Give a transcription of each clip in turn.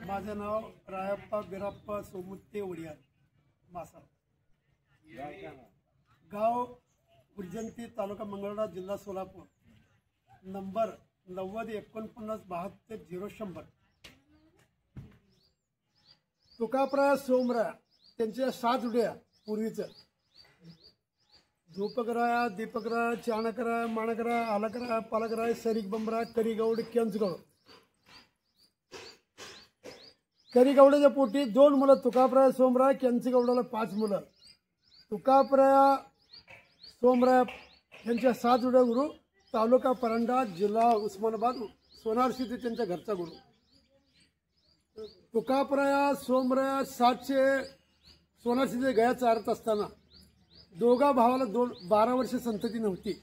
माझं नाव रायप्पा बिराप्पा सोमुत्ते उडियार मासा, गाव उर्जंती, तालुका मंगळवेढा, जिल्हा सोलापूर, नंबर 9049720100। तुकाप्राय सोमराय त्यांच्या 7 उड्या पूर्वीचं धूपकराय, दीपकराय, चाणकराय, माणकराय, आलकराय, पालकराय, सरीक बंबराय, करीगौड, केंचगौड। करीगौडाच्या पोटी 2 मुलं तुकाप्राय सोमराय, केंचगौडाला 5 मुलं। तुकाप्राय सोमराय यांच्या 7 उड्या गुरु, तालुका परंडा, जिल्हा उस्मानाबाद, सोनारशी त्यांच्या घरचा गुरु। तुकाप्राय सोमराय 700 सोनारशीचे गया चारत असताना दोघा भावाला 12 वर्ष संतती नव्हती।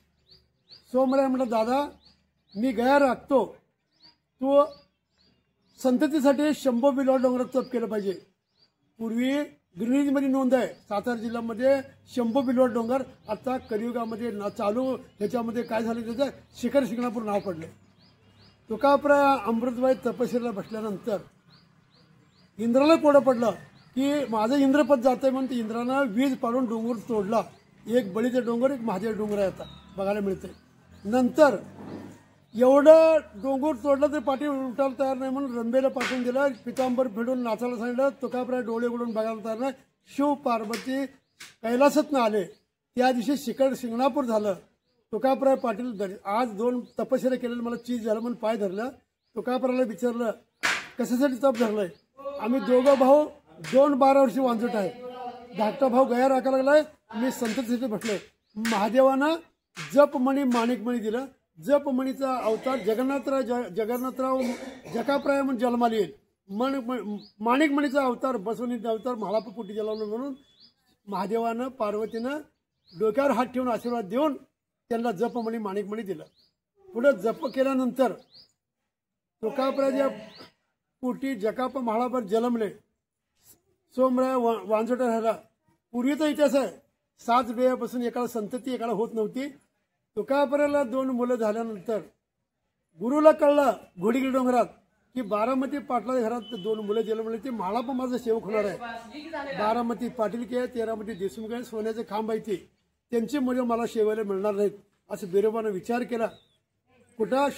सोमराय म्हणला, दादा मी गया राखतो, तू संततीसाठी शंभो बिलवा डोंगरात तप केलं पाहिजे। पूर्वी गिरणीमध्ये नोंद आहे, सातारा जिल्ह्यामध्ये शंभो बिलवा डोंगर, आता कलियुगामध्ये चालू ह्याच्यामध्ये काय झालं, त्याचं शिखर शिंगणापूर नाव पडलं। तुकाप्राय अमृतबाई तपश्चर्येला बसल्यानंतर इंद्राला कोडं पडलं की माझं इंद्रपद जातंय म्हणून ते इंद्रानं वीज पाडून डोंगर तोडला। एक बळीचा डोंगर, एक महादेव डोंगर आहे आता बघायला मिळते। नंतर एवढं डोंगर तोडलं तर पाठी उठायला तयार नाही म्हणून रंबेला पाठवून दिलं, पितांबर फेडून नाचायला सांगितलं। तुकाप्राय डोळे उघडून बघायला तयार नाही। शिव पार्वती कैलासातनं आले, त्या दिवशी शिखर शिंगणापूर झालं। तुकाप्राय पाटील आज 2 तपश्चर्या केलेलं मला चीज झालं म्हणून पाय धरलं। तुकाप्रायला विचारलं कशासाठी तप धरलंय? आम्ही दोघं भाऊ 12 वर्षी वांजट आहे, धाकटा भाऊ गया राखायला लागलाय, मी संततीसाठी बसलोय। महादेवानं जपमणी माणिकमणी दिलं। जपमणीचा अवतार जगन्नाथराव जकाप्राय म्हणून जन्माला येईल। माणिकमणीचा अवतार बसवणीचा अवतार म्हाळापोटी जन्मला म्हणून महादेवानं पार्वतीनं डोक्यावर हात ठेवून आशीर्वाद देऊन त्यांना जपमणी माणिकमणी दिलं। पुढे जप केल्यानंतर तुकाप्रायच्या पोटी जकाप म्हाळाभर जन्मले। सोमराय वांजोट राहिला। पूर्वीचा इतिहास आहे, 7 बेयापासून एकाला संतती एकाला होत नव्हती। तुकाप्रायला 2 मुलं झाल्यानंतर गुरुला कळलं घोडीगिरी डोंगरात की बारामती पाटलाच्या घरात 2 मुलं जन्मले, ते म्हाळापा माझा सेवक होणार आहे। बारामती पाटील के 13मती देशमुख आहे, सोन्याचे खांब आहे, त्यांची मुलं मला शेवायला मिळणार नाहीत असं बिरोबानं विचार केला। कुठं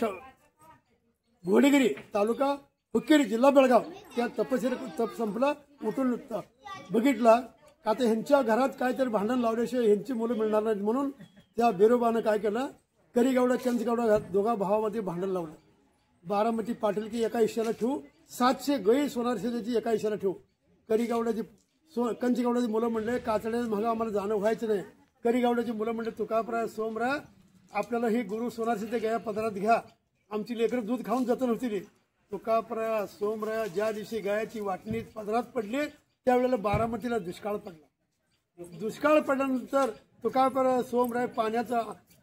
घोडीगिरी, तालुका हुक्केरी, जिल्हा बेळगाव, त्या तपश्चर्या तप संपला। उठून बघितला आता ह्यांच्या घरात काहीतरी भांडण लावल्याशिवाय ह्यांची मुलं मिळणार नाहीत म्हणून त्या बिरोबानं काय केलं, करीगौडा केंचगौडा दोघा भावामध्ये भांडण लावलं। बारामती पाटील की एका हिश्श्याला ठेवू, 700 गई सोनारशेची एका हिश्श्याला ठेवू। करीगौडाची कंचगौडाची मुलं म्हणले काचड्या महागा आम्हाला जाणं व्हायचं नाही। करीगौडाची मुलं म्हणले तुकाप्राय सोमराय आपल्याला ही गुरु सोनारशेच्या गया पदरात घ्या, आमची लेकरं दूध खाऊन जात नव्हती। तुकाप्राय सोमराय ज्या दिवशी गायाची वाटणी पदरात पडली त्यावेळेला बारामतीला दुष्काळ पडला। दुष्काळ पडल्यानंतर तुकाप्राय सोमराय पाण्याचा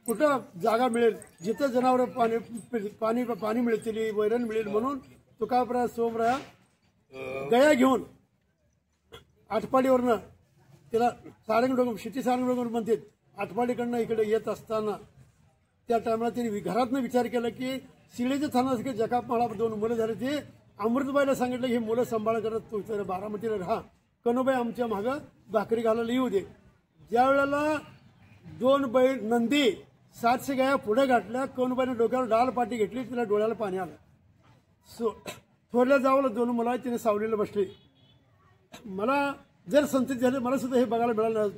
कुठं जागा मिळेल जिथं जनावर पाणी मिळतील, वैरण मिळेल म्हणून तुकाप्राय सोमराय गया घेऊन आटपाडीवरनं, त्याला सारंगडोंगर शेती सारंगडोंगर म्हणतात, आटपाडीकडनं इकडे येत असताना त्या टायमाला त्यांनी घरातनं विचार केला की शिळेच्या थानासारखे जकाप मला 2 मुलं झाले। ते अमृतबाईला सांगितलं ही मुलं सांभाळ करत तू बारामतीला राहा, कनुबाई आमच्या मागं भाकरी घालायला येऊ दे। ज्या वेळेला 2 बैल नंदी 700 गाया पुढे गाठल्या, कनुबाईने डोक्यावर डाल पाटी घेतली, तिला डोळ्याला पाणी आलं। थोरल्या जावला 2 मुलं आहेत, तिने सावलीला बसली। मला जर संतती झाली मला सुद्धा हे बघायला मिळालं,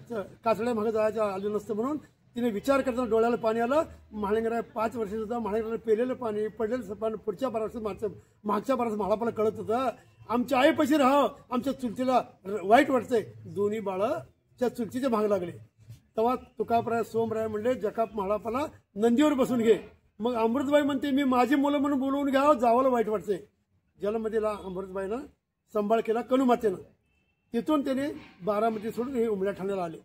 काचड्या मागे जायचं आलं नसतं म्हणून तिने विचार करताना डोळ्याला पाणी आलं। महालिंगराय 5 वर्षाचा होता, महालिंगराय पेलेलं पाणी पडलेलं पाणी पुढच्या बारास मागच्या बारास म्हाळापाला कळत होतं, आमच्या आईपाशी राहावं, आमच्या चुलतीला वाईट वाटतंय। दोन्ही बाळच्या चुलतीचे भाग लागले। तेव्हा तुकाप्राय सोमराय म्हणले जकाप म्हाळापाला नंदीवर बसून घे। मग अमृतबाई म्हणते मी माझी मुलं म्हणून बोलवून घ्यावं, जावाला वाईट वाटतंय। जलमतीला अमृतबाईनं सांभाळ केला कनुमातेनं। तिथून त्याने बारामती सोडून हे उमऱ्या ठाण्याला आले।